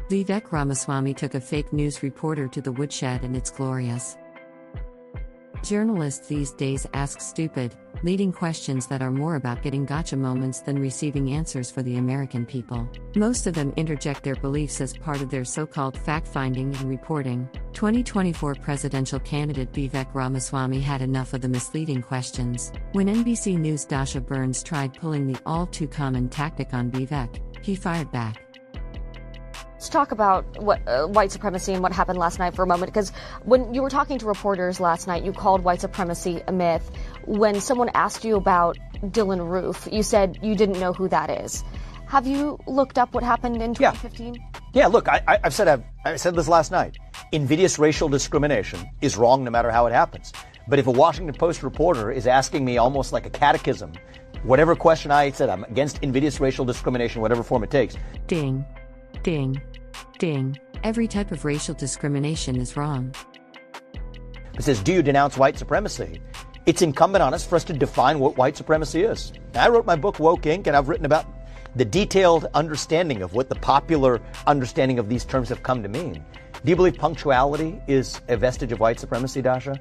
Vivek Ramaswamy took a fake news reporter to the woodshed and it's glorious. Journalists these days ask stupid, leading questions that are more about getting gotcha moments than receiving answers for the American people. Most of them interject their beliefs as part of their so-called fact-finding and reporting. 2024 presidential candidate Vivek Ramaswamy had enough of the misleading questions. When NBC News' Dasha Burns tried pulling the all-too-common tactic on Vivek, he fired back. Let's talk about white supremacy and what happened last night for a moment, because when you were talking to reporters last night, you called white supremacy a myth. When someone asked you about Dylan Roof, you said you didn't know who that is. Have you looked up what happened in 2015? Yeah, look, I said this last night. Invidious racial discrimination is wrong no matter how it happens. But if a Washington Post reporter is asking me almost like a catechism, whatever question I said, I'm against invidious racial discrimination, whatever form it takes. Ding. Ding. Ding. Every type of racial discrimination is wrong. It says, do you denounce white supremacy? It's incumbent on us for us to define what white supremacy is. I wrote my book, Woke Inc., and I've written about the detailed understanding of what the popular understanding of these terms have come to mean. Do you believe punctuality is a vestige of white supremacy, Dasha?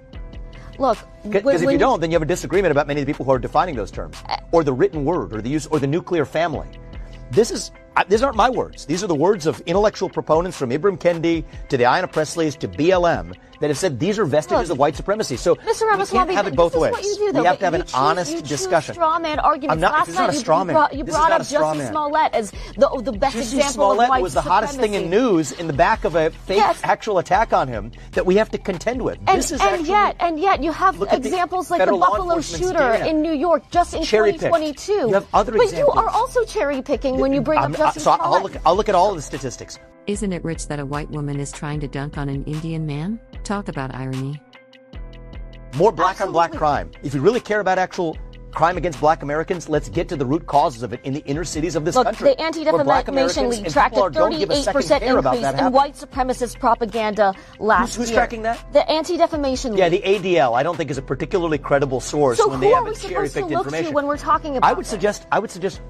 Look, because if you don't, then you have a disagreement about many of the people who are defining those terms, or the written word, or the use, or the nuclear family. These aren't my words. These are the words of intellectual proponents from Ibram Kendi to the Ayanna Presleys to BLM that have said these are vestiges of white supremacy. So Mr. we can't have it both ways. We have to have an honest discussion. Straw man arguments. Last night you brought up Jussie Smollett as the best example Smollett of white was the hottest thing in news in the back of a fake actual attack on him that we have to contend with. And yet you have examples like the Buffalo shooter in New York just in 2022. You have other examples. But you are also cherry picking when you bring up Jussie Smollett. I'll look at all of the statistics. Isn't it rich that a white woman is trying to dunk on an Indian man? Talk about irony. More black on black crime. If you really care about actual crime against black Americans, let's get to the root causes of it in the inner cities of this country. The Anti-Defamation League tracked a 38% increase in white supremacist propaganda last year. Who's tracking that? The Anti-Defamation League. Yeah, the ADL, I don't think is a particularly credible source when they have cherry-picked information. When we're talking about I would suggest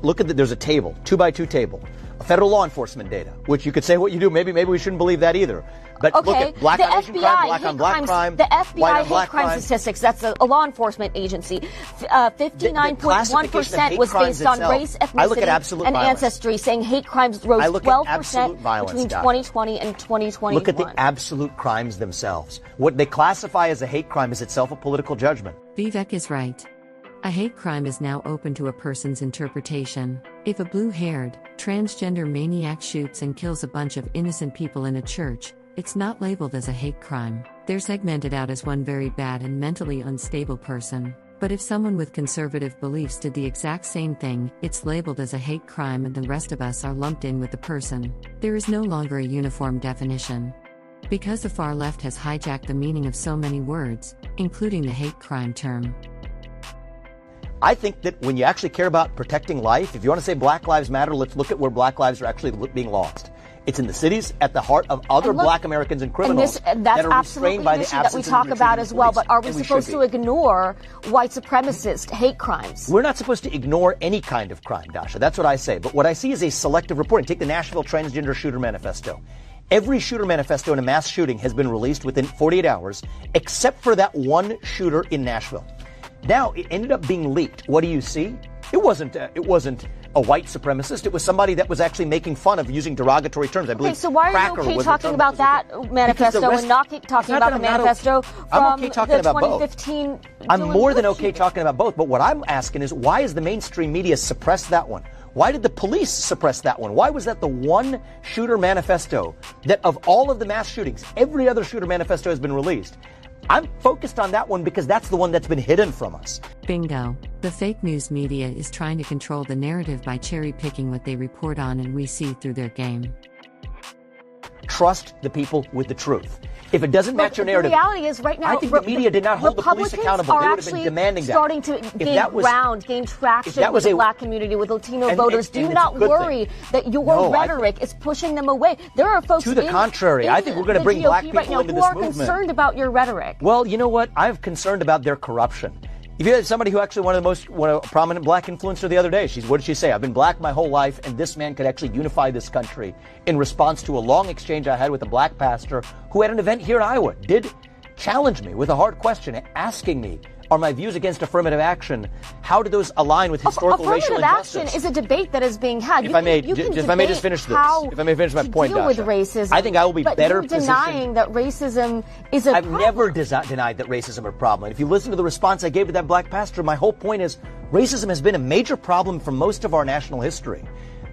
look at there's a table, 2x2 table, federal law enforcement data, which you could say what you do. Maybe we shouldn't believe that either. But look at black on Asian crime, black on black crime, the FBI hate crime statistics. That's a law enforcement agency. 59.1% was based on race, ethnicity, and ancestry, saying hate crimes rose 12% between 2020 and 2021. Look at the absolute crimes themselves. What they classify as a hate crime is itself a political judgment. Vivek is right. A hate crime is now open to a person's interpretation. If a blue-haired, transgender maniac shoots and kills a bunch of innocent people in a church, it's not labeled as a hate crime. They're segmented out as one very bad and mentally unstable person. But if someone with conservative beliefs did the exact same thing, it's labeled as a hate crime and the rest of us are lumped in with the person. There is no longer a uniform definition. Because the far left has hijacked the meaning of so many words, including the hate crime term. I think that when you actually care about protecting life, if you want to say Black Lives Matter, let's look at where Black lives are actually being lost. It's in the cities at the heart of other Black Americans and criminals that are restrained by the absence that we talk about as well. But are we supposed to ignore white supremacist hate crimes? We're not supposed to ignore any kind of crime, Dasha. That's what I say. But what I see is a selective reporting. Take the Nashville Transgender Shooter Manifesto. Every shooter manifesto in a mass shooting has been released within 48 hours, except for that one shooter in Nashville. Now, it ended up being leaked. What do you see? It wasn't a white supremacist. It was somebody that was actually making fun of using derogatory terms. I believe. Okay, so why are you okay talking about that manifesto and not talking about the manifesto from the 2015? I'm more than okay talking about both. But what I'm asking is, why is the mainstream media suppress that one? Why did the police suppress that one? Why was that the one shooter manifesto that of all of the mass shootings, every other shooter manifesto has been released? I'm focused on that one because that's the one that's been hidden from us. Bingo. The fake news media is trying to control the narrative by cherry-picking what they report on and we see through their game. Trust the people with the truth. If it doesn't match your narrative, the reality is right now, I think the media did not hold the police accountable. They would have been demanding that. Starting to gain traction with the Black community, with Latino voters. Do not worry that your rhetoric is pushing them away. There are folks to the contrary. I think we're going to bring Black people into this movement. Who are concerned about your rhetoric. Well, you know what? I'm concerned about their corruption. If you had somebody who actually one of a prominent black influencer the other day, what did she say? I've been black my whole life, and this man could actually unify this country, in response to a long exchange I had with a black pastor who had an event here in Iowa, did challenge me with a hard question, asking me, are my views against affirmative action, how do those align with historical racial injustice? Affirmative action is a debate that is being had. If I may just finish this. If I may finish my point, Dasha. With racism, I think I will be better positioned. But you're denying that racism is a problem. I've never denied that racism is a problem. And if you listen to the response I gave to that black pastor, my whole point is racism has been a major problem for most of our national history.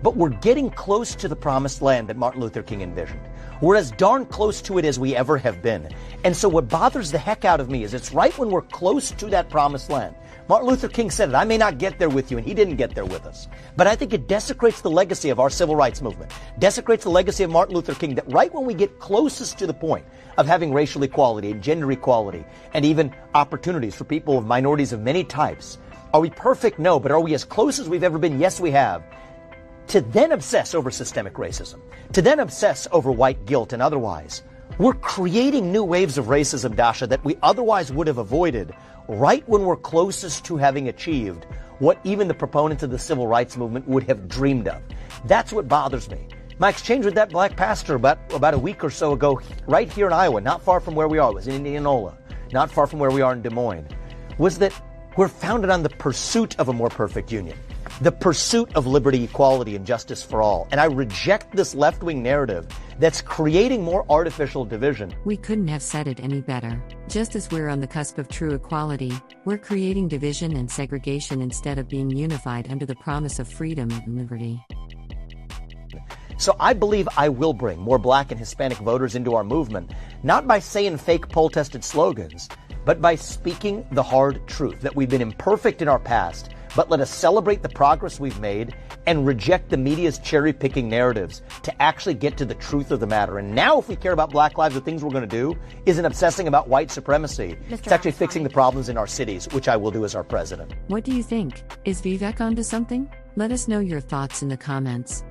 But we're getting close to the promised land that Martin Luther King envisioned. We're as darn close to it as we ever have been. And so what bothers the heck out of me is it's right when we're close to that promised land. Martin Luther King said it, I may not get there with you, and he didn't get there with us. But I think it desecrates the legacy of our civil rights movement, desecrates the legacy of Martin Luther King, that right when we get closest to the point of having racial equality and gender equality and even opportunities for people of minorities of many types, are we perfect? No, but are we as close as we've ever been? Yes, we have. To then obsess over systemic racism, to then obsess over white guilt and otherwise, we're creating new waves of racism, Dasha, that we otherwise would have avoided right when we're closest to having achieved what even the proponents of the civil rights movement would have dreamed of. That's what bothers me. My exchange with that black pastor about a week or so ago, right here in Iowa, not far from where we are, it was in Indianola, not far from where we are in Des Moines, was that we're founded on the pursuit of a more perfect union. The pursuit of liberty, equality, and justice for all. And I reject this left-wing narrative that's creating more artificial division. We couldn't have said it any better. Just as we're on the cusp of true equality, we're creating division and segregation instead of being unified under the promise of freedom and liberty. So I believe I will bring more black and Hispanic voters into our movement, not by saying fake poll-tested slogans, but by speaking the hard truth that we've been imperfect in our past, but let us celebrate the progress we've made and reject the media's cherry-picking narratives to actually get to the truth of the matter. And now if we care about black lives, the things we're going to do isn't obsessing about white supremacy. It's actually fixing the problems in our cities, which I will do as our president. What do you think? Is Vivek onto something? Let us know your thoughts in the comments.